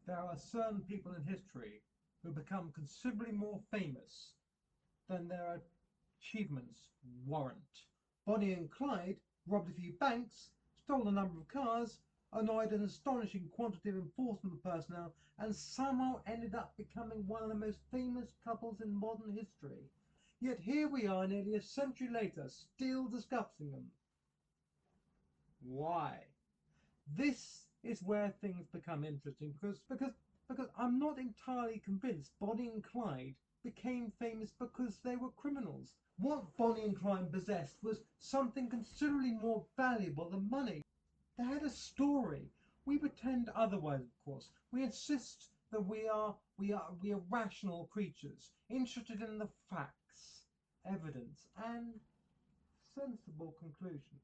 There are certain people in history who become considerably more famous than their achievements warrant. Bonnie and Clyde robbed a few banks, stole a number of cars, annoyed an astonishing quantity of enforcement personnel, and somehow ended up becoming one of the most famous couples in modern history. Yet here we are nearly a century later, still discussing them. Why? This is where things become interesting because I'm not entirely convinced Bonnie and Clyde became famous because they were criminals. What Bonnie and Clyde possessed was something considerably more valuable than money. They had a story. We pretend otherwise, of course. We insist that we are rational creatures, interested in the facts, evidence, and sensible conclusions.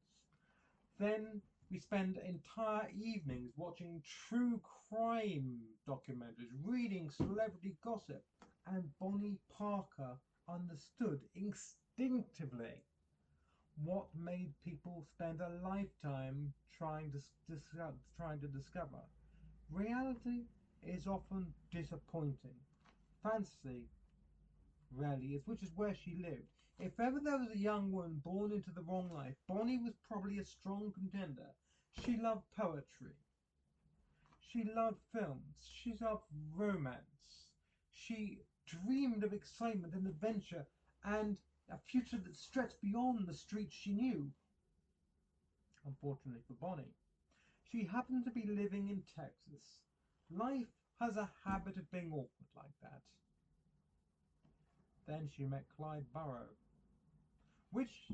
Then we spend entire evenings watching true crime documentaries, reading celebrity gossip, and Bonnie Parker understood instinctively what made people spend a lifetime trying to discover. Reality is often disappointing. Fantasy rarely is, which is where she lived. If ever there was a young woman born into the wrong life, Bonnie was probably a strong contender. She loved poetry. She loved films. She loved romance. She dreamed of excitement and adventure and a future that stretched beyond the streets she knew. Unfortunately for Bonnie, she happened to be living in Texas. Life has a habit of being awkward like that. Then she met Clyde Barrow, which,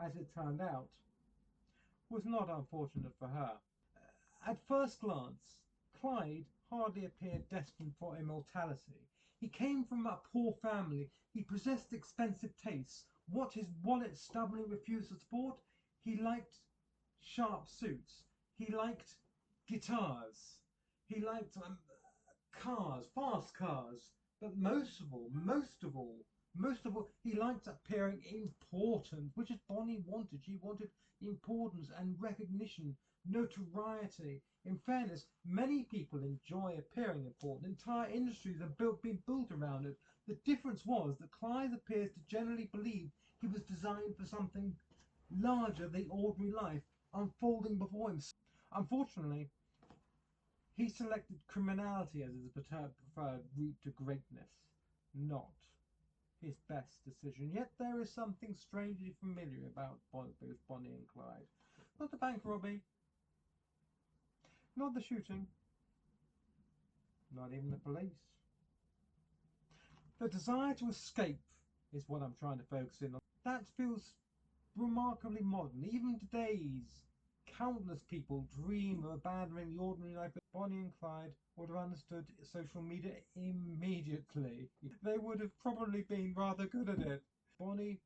as it turned out, was not unfortunate for her. At first glance, Clyde hardly appeared destined for immortality. He came from a poor family, he possessed expensive tastes. What his wallet stubbornly refused to support, he liked sharp suits, he liked guitars, he liked cars, fast cars, but most of all, he liked appearing important, which is Bonnie wanted. She wanted importance and recognition, notoriety. In fairness, many people enjoy appearing important. Entire industries have been built around it. The difference was that Clyde appears to generally believe he was designed for something larger than ordinary life unfolding before him. Unfortunately, he selected criminality as his preferred route to greatness, not his best decision. Yet there is something strangely familiar about both Bonnie and Clyde. Not the bank robbery, not the shooting, not even the police. The desire to escape is what I'm trying to focus in on. That feels remarkably modern. Even today's countless people dream of abandoning the ordinary life. Bonnie and Clyde would have understood social media immediately. They would have probably been rather good at it. Bonnie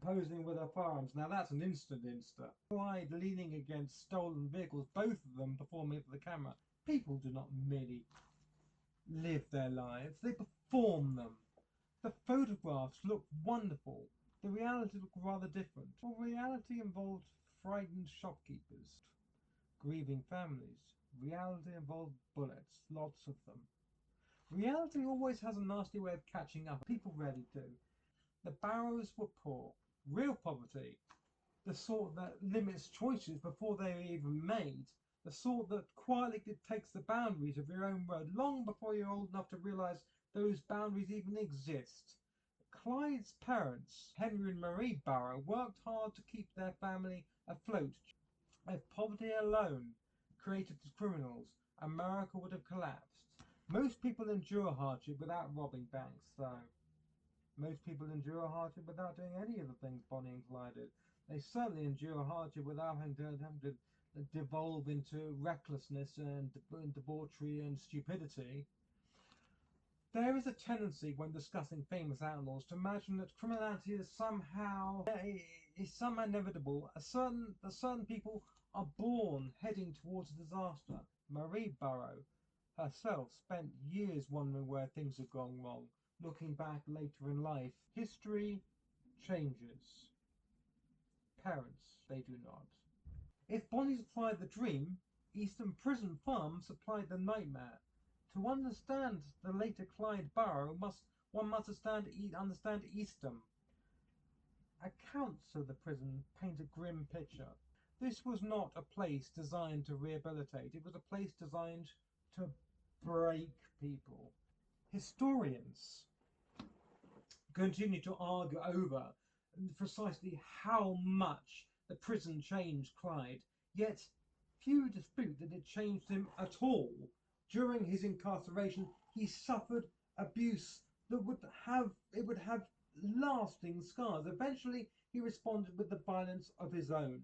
posing with her firearms. Now that's an instant Insta. Clyde leaning against stolen vehicles, both of them performing for the camera. People do not merely live their lives, they perform them. The photographs look wonderful. The reality looked rather different. Well, reality involved frightened shopkeepers, grieving families. Reality involved bullets, lots of them. Reality always has a nasty way of catching up. People rarely do. The Barrows were poor. Real poverty. The sort that limits choices before they are even made. The sort that quietly dictates the boundaries of your own road long before you're old enough to realise those boundaries even exist. Clyde's parents, Henry and Marie Barrow, worked hard to keep their family afloat. If poverty alone created the criminals, America would have collapsed. Most people endure hardship without robbing banks, though. Most people endure hardship without doing any of the things Bonnie and Clyde did. They certainly endure hardship without having to devolve into recklessness and debauchery and stupidity. There is a tendency when discussing famous outlaws to imagine that criminality is somehow inevitable. Certain people are born heading towards disaster. Marie Barrow herself spent years wondering where things had gone wrong. Looking back later in life, history changes. Parents, they do not. If Bonnie supplied the dream, Eastern Prison Farm supplied the nightmare. To understand the later Clyde Barrow, one must understand Eastham. Accounts of the prison paint a grim picture. This was not a place designed to rehabilitate, it was a place designed to break people. Historians continue to argue over precisely how much the prison changed Clyde, yet few dispute that it changed him at all. During his incarceration, he suffered abuse that would have lasting scars. Eventually, he responded with the violence of his own.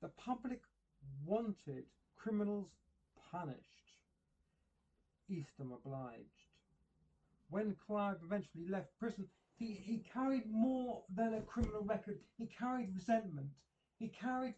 The public wanted criminals punished. Eastham obliged. When Clyde eventually left prison, he carried more than a criminal record. He carried resentment. He carried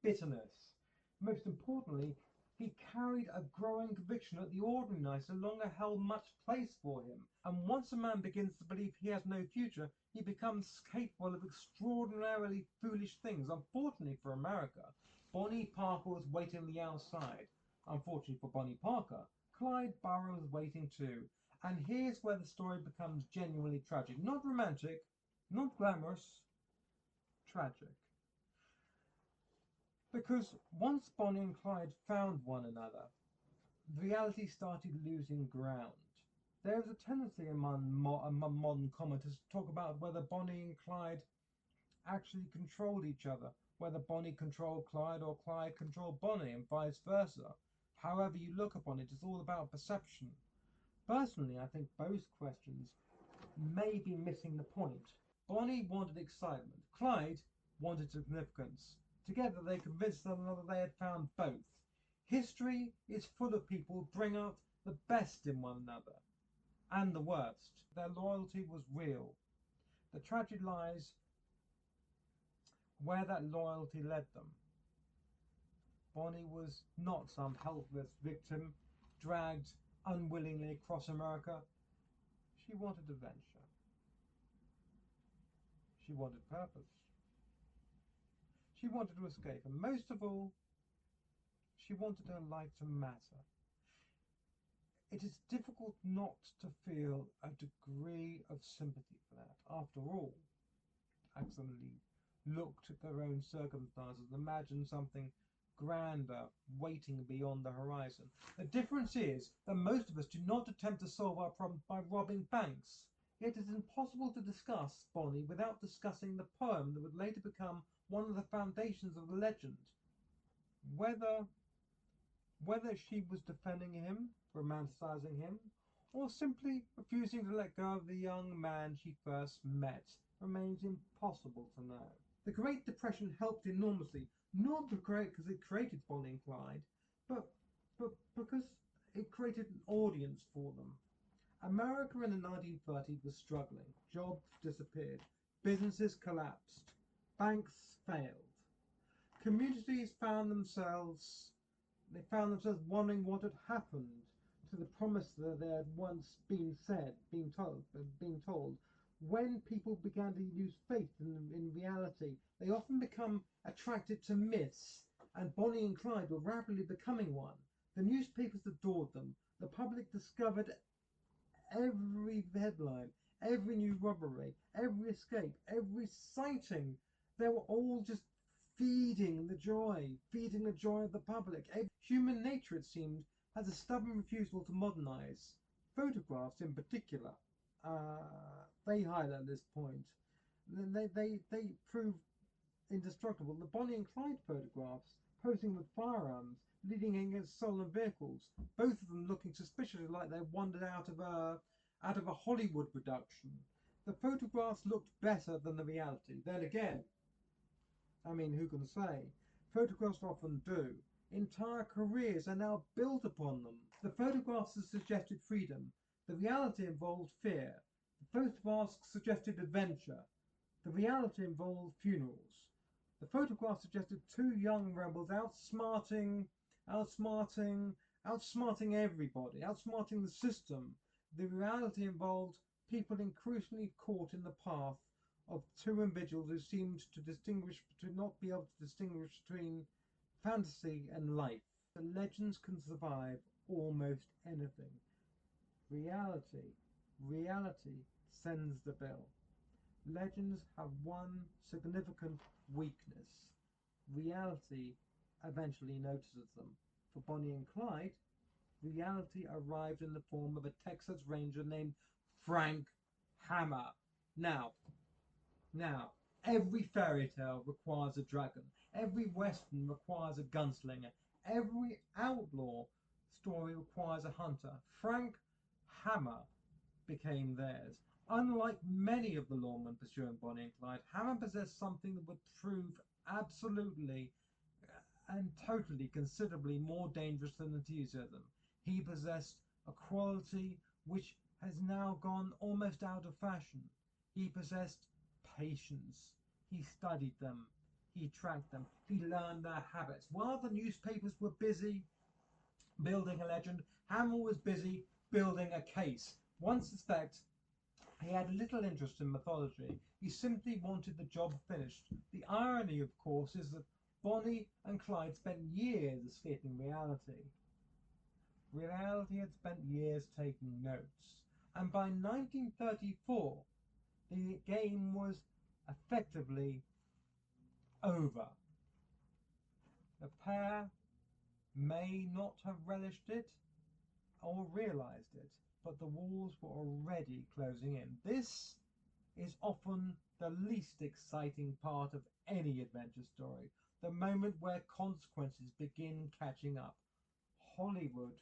bitterness. Most importantly, he carried a growing conviction that the ordinary life no longer held much place for him. And once a man begins to believe he has no future, he becomes capable of extraordinarily foolish things. Unfortunately for America, Bonnie Parker was waiting on the outside. Unfortunately for Bonnie Parker, Clyde Barrow was waiting too. And here's where the story becomes genuinely tragic. Not romantic, not glamorous, tragic. Because once Bonnie and Clyde found one another, reality started losing ground. There is a tendency among modern commenters to talk about whether Bonnie and Clyde actually controlled each other, whether Bonnie controlled Clyde or Clyde controlled Bonnie, and vice versa. However you look upon it, it's all about perception. Personally, I think both questions may be missing the point. Bonnie wanted excitement. Clyde wanted significance. Together they convinced one another they had found both. History is full of people who bring out the best in one another and the worst. Their loyalty was real. The tragedy lies where that loyalty led them. Bonnie was not some helpless victim dragged unwillingly across America. She wanted adventure. She wanted purpose. She wanted to escape, and most of all, she wanted her life to matter. It is difficult not to feel a degree of sympathy for that. After all, accidentally looked at their own circumstances, imagined something grander waiting beyond the horizon. The difference is that most of us do not attempt to solve our problem by robbing banks. Yet it is impossible to discuss Bonnie without discussing the poem that would later become one of the foundations of the legend. Whether she was defending him, romanticizing him, or simply refusing to let go of the young man she first met remains impossible to know. The Great Depression helped enormously, not because it created Bonnie and Clyde, but because it created an audience for them. America in the 1930s was struggling. Jobs disappeared. Businesses collapsed. Banks failed. Communities found themselves wondering what had happened to the promise that they had once been told. When people began to lose faith in reality, they often become attracted to myths, and Bonnie and Clyde were rapidly becoming one. The newspapers adored them. The public discovered every headline, every new robbery, every escape, every sighting. They were all just feeding the joy of the public. Human nature, it seemed, has a stubborn refusal to modernize. Photographs, in particular, they highlight this point. They prove indestructible. The Bonnie and Clyde photographs, posing with firearms, leading against stolen vehicles, both of them looking suspiciously like they wandered out of a Hollywood production. The photographs looked better than the reality. Then again, I mean, who can say? Photographs often do. Entire careers are now built upon them. The photographs suggested freedom. The reality involved fear. The photographs suggested adventure. The reality involved funerals. The photograph suggested two young rebels outsmarting everybody, outsmarting the system. The reality involved people increasingly caught in the path of two individuals who seemed to not be able to distinguish between fantasy and life. The legends can survive almost anything. Reality sends the bill. Legends have one significant weakness. Reality eventually notices them. For Bonnie and Clyde, reality arrived in the form of a Texas Ranger named Frank Hammer. Now, every fairy tale requires a dragon. Every western requires a gunslinger. Every outlaw story requires a hunter. Frank Hammer became theirs. Unlike many of the lawmen pursuing Bonnie and Clyde, Hammer possessed something that would prove absolutely and totally considerably more dangerous than enthusiasm. He possessed a quality which has now gone almost out of fashion. He possessed patience. He studied them. He tracked them. He learned their habits. While the newspapers were busy building a legend, Hammer was busy building a case. One suspects he had little interest in mythology. He simply wanted the job finished. The irony, of course, is that Bonnie and Clyde spent years escaping reality. Reality had spent years taking notes. And by 1934, the game was effectively over. The pair may not have relished it or realized it, but the walls were already closing in. This is often the least exciting part of any adventure story, the moment where consequences begin catching up. Hollywood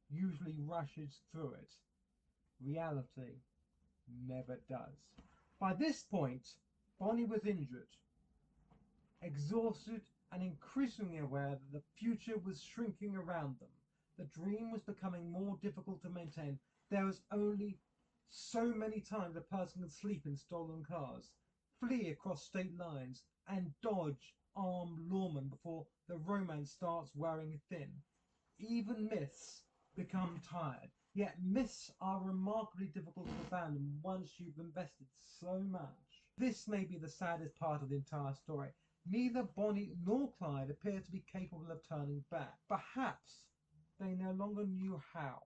usually rushes through it. Reality never does. By this point, Bonnie was injured, exhausted, and increasingly aware that the future was shrinking around them. The dream was becoming more difficult to maintain. There was only so many times a person could sleep in stolen cars, flee across state lines, and dodge armed lawmen before the romance starts wearing thin. Even myths become tired. Yet myths are remarkably difficult to abandon once you've invested so much. This may be the saddest part of the entire story. Neither Bonnie nor Clyde appear to be capable of turning back. Perhaps they no longer knew how.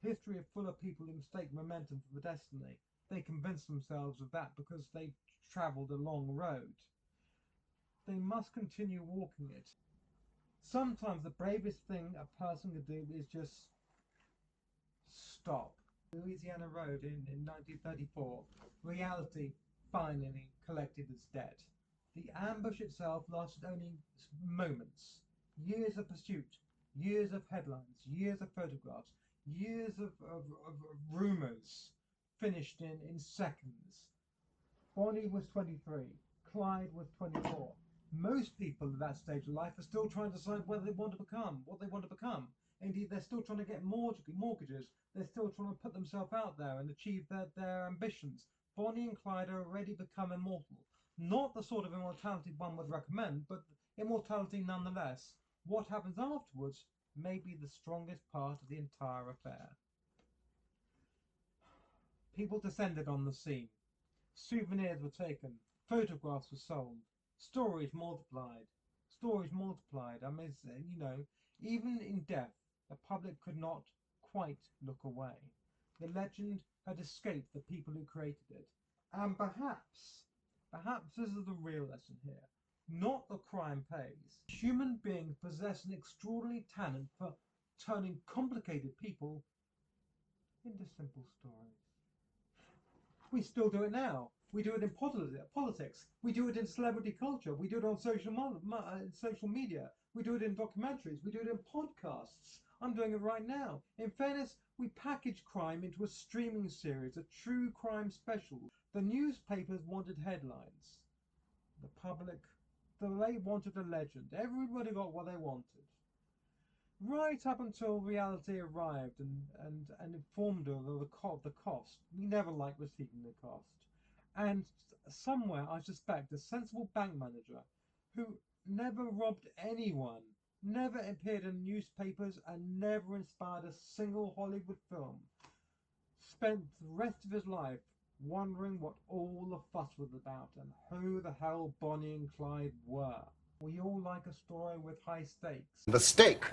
History is full of people who mistake momentum for destiny. They convince themselves of that because they travelled a long road. They must continue walking it. Sometimes the bravest thing a person can do is just stop. Louisiana Road in 1934, reality finally collected its debt. The ambush itself lasted only moments. Years of pursuit, years of headlines, years of photographs, years of rumors finished in seconds. Bonnie was 23, Clyde was 24. Most people at that stage of life are still trying to decide whether they want to become, what they want to become. Indeed, they're still trying to get mortgages. They're still trying to put themselves out there and achieve their ambitions. Bonnie and Clyde are already become immortal. Not the sort of immortality one would recommend, but immortality nonetheless. What happens afterwards may be the strongest part of the entire affair. People descended on the scene. Souvenirs were taken. Photographs were sold. Stories multiplied. Stories multiplied. I mean, even in death, the public could not quite look away. The legend had escaped the people who created it. And perhaps this is the real lesson here. Not that crime pays. Human beings possess an extraordinary talent for turning complicated people into simple stories. We still do it now. We do it in politics. We do it in celebrity culture. We do it on social media. We do it in documentaries. We do it in podcasts. I'm doing it right now. In fairness, we package crime into a streaming series, a true crime special. The newspapers wanted headlines. The public, they wanted a legend. Everybody got what they wanted. Right up until reality arrived and informed her of the cost. We never liked receiving the cost. And somewhere, I suspect, a sensible bank manager who never robbed anyone, never appeared in newspapers, and never inspired a single Hollywood film, spent the rest of his life wondering what all the fuss was about and who the hell Bonnie and Clyde were. We all like a story with high stakes. The stake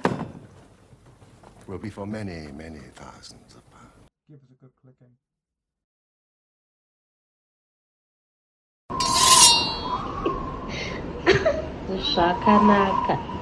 will be for many, many thousands of pounds. Give us a good clicking. Shakanaka.